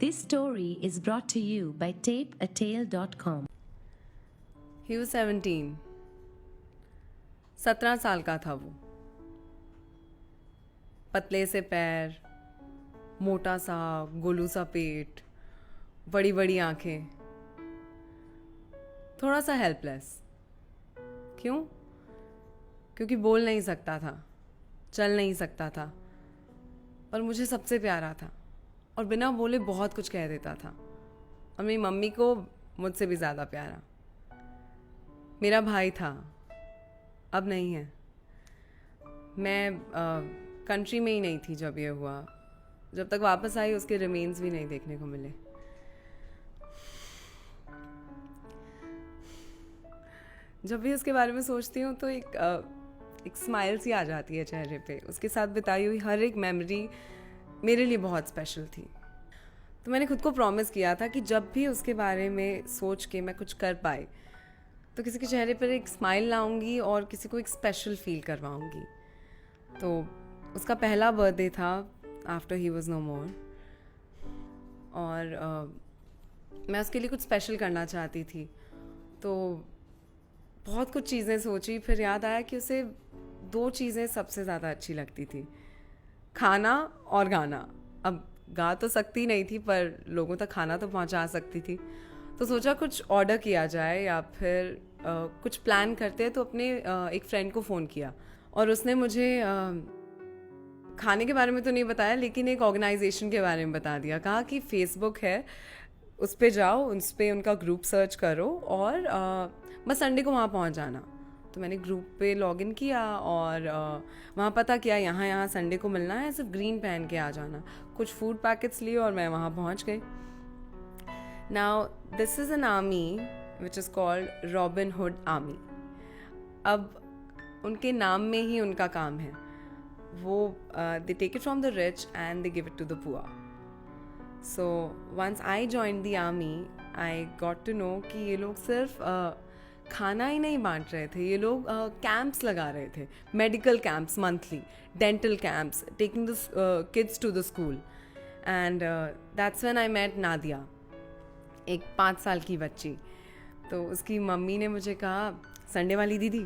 This story is brought to you by tapeatale.com. He was 17. 17 साल का था वो. पतले से पैर, मोटा सा गोलू सा पेट, बड़ी बड़ी आंखें, थोड़ा सा हेल्पलेस. क्यों? क्योंकि बोल नहीं सकता था, चल नहीं सकता था, पर मुझे सबसे प्यारा था और बिना बोले बहुत कुछ कह देता था. और मेरी मम्मी को मुझसे भी ज़्यादा प्यारा. मेरा भाई था, अब नहीं है. मैं कंट्री में ही नहीं थी जब ये हुआ. जब तक वापस आई उसके रिमेन्स भी नहीं देखने को मिले. जब भी उसके बारे में सोचती हूँ तो एक स्माइल सी आ जाती है चेहरे पे. उसके साथ बिताई हुई हर एक मेमोरी मेरे लिए बहुत स्पेशल थी. तो मैंने खुद को प्रॉमिस किया था कि जब भी उसके बारे में सोच के मैं कुछ कर पाए तो किसी के चेहरे पर एक स्माइल लाऊंगी और किसी को एक स्पेशल फील करवाऊंगी. तो उसका पहला बर्थडे था आफ्टर ही वॉज नो मोर. और मैं उसके लिए कुछ स्पेशल करना चाहती थी. तो बहुत कुछ चीज़ें सोची, फिर याद आया कि उसे 2 चीज़ें सबसे ज़्यादा अच्छी लगती थी, खाना और गाना. अब गा तो सकती नहीं थी पर लोगों तक खाना तो पहुंचा सकती थी. तो सोचा कुछ ऑर्डर किया जाए या फिर कुछ प्लान करते हैं. तो अपने एक फ्रेंड को फ़ोन किया और उसने मुझे खाने के बारे में तो नहीं बताया लेकिन एक ऑर्गेनाइजेशन के बारे में बता दिया. कहा कि फेसबुक है, उस पे जाओ, उस पे उनका ग्रुप सर्च करो और बस संडे को वहाँ पहुँच जाना. तो मैंने ग्रुप पे लॉगिन किया और वहाँ पता किया यहाँ संडे को मिलना है, सिर्फ ग्रीन पहन के आ जाना. कुछ फूड पैकेट्स लिए और मैं वहाँ पहुँच गई. Now this is an army which is called Robin Hood army. अब उनके नाम में ही उनका काम है. वो they take it from the rich and they give it to the poor. So once I joined the army I got to know कि ये लोग सिर्फ खाना ही नहीं बांट रहे थे. ये लोग कैंप्स लगा रहे थे, medical camps monthly, dental camps, taking the kids to the school. And that's when I met Nadia, एक 5 साल की बच्ची. तो उसकी मम्मी ने मुझे कहा, संडे वाली दीदी.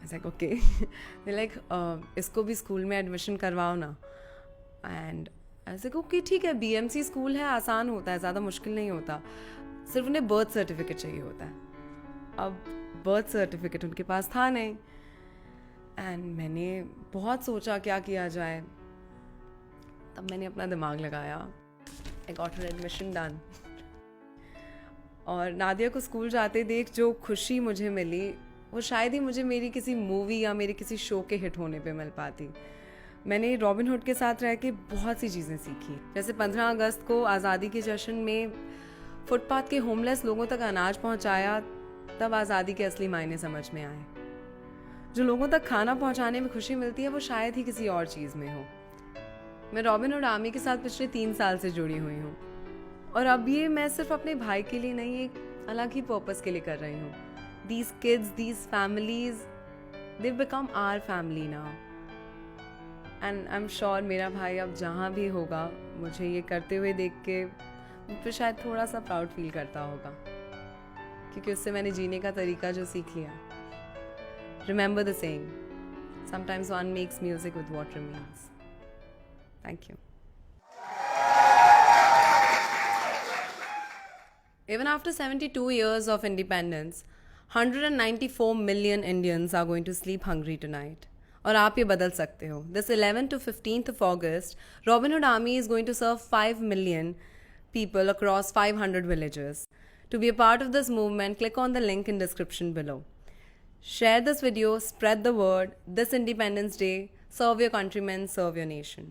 ऐसा ओके. लाइक इसको भी स्कूल में एडमिशन करवाओ ना. एंड ऐसे ओके ठीक है, BMC स्कूल है, आसान होता है, ज़्यादा मुश्किल नहीं होता, सिर्फ उन्हें बर्थ सर्टिफिकेट चाहिए होता है. अब बर्थ सर्टिफिकेट उनके पास था नहीं. एंड मैंने बहुत सोचा क्या किया जाए. तब मैंने अपना दिमाग लगाया. I got her admission done. और नादिया को स्कूल जाते देख जो खुशी मुझे मिली वो शायद ही मुझे मेरी किसी मूवी या मेरे किसी शो के हिट होने पे मिल पाती. मैंने रॉबिन हुड के साथ रह के बहुत सी चीज़ें सीखी. जैसे 15 अगस्त को आज़ादी के जश्न में फुटपाथ के होमलेस लोगों तक अनाज पहुंचाया, तब आज़ादी के असली मायने समझ में आए. जो लोगों तक खाना पहुंचाने में खुशी मिलती है वो शायद ही किसी और चीज़ में हो. मैं रॉबिन हुड आर्मी के साथ पिछले 3 साल से जुड़ी हुई हूँ और अब ये मैं सिर्फ अपने भाई के लिए नहीं, एक अलग ही पर्पस के लिए कर रही हूँ. These kids, these families, they've become our family now. And I'm sure मेरा भाई अब जहाँ भी होगा मुझे ये करते हुए देख के मुझ पर शायद थोड़ा सा प्राउड फील करता होगा, क्योंकि उससे मैंने जीने का तरीका जो सीख लिया. Remember the saying, sometimes one makes music with what remains. Thank you. Even after 72 years of independence, 194 million Indians are going to sleep hungry tonight. और आप ये बदल सकते हो. This 11th to 15th of August, Robin Hood Army is going to serve 5 million people across 500 villages. To be a part of this movement, click on the link in description below. Share this video, spread the word. This Independence Day, serve your countrymen, serve your nation.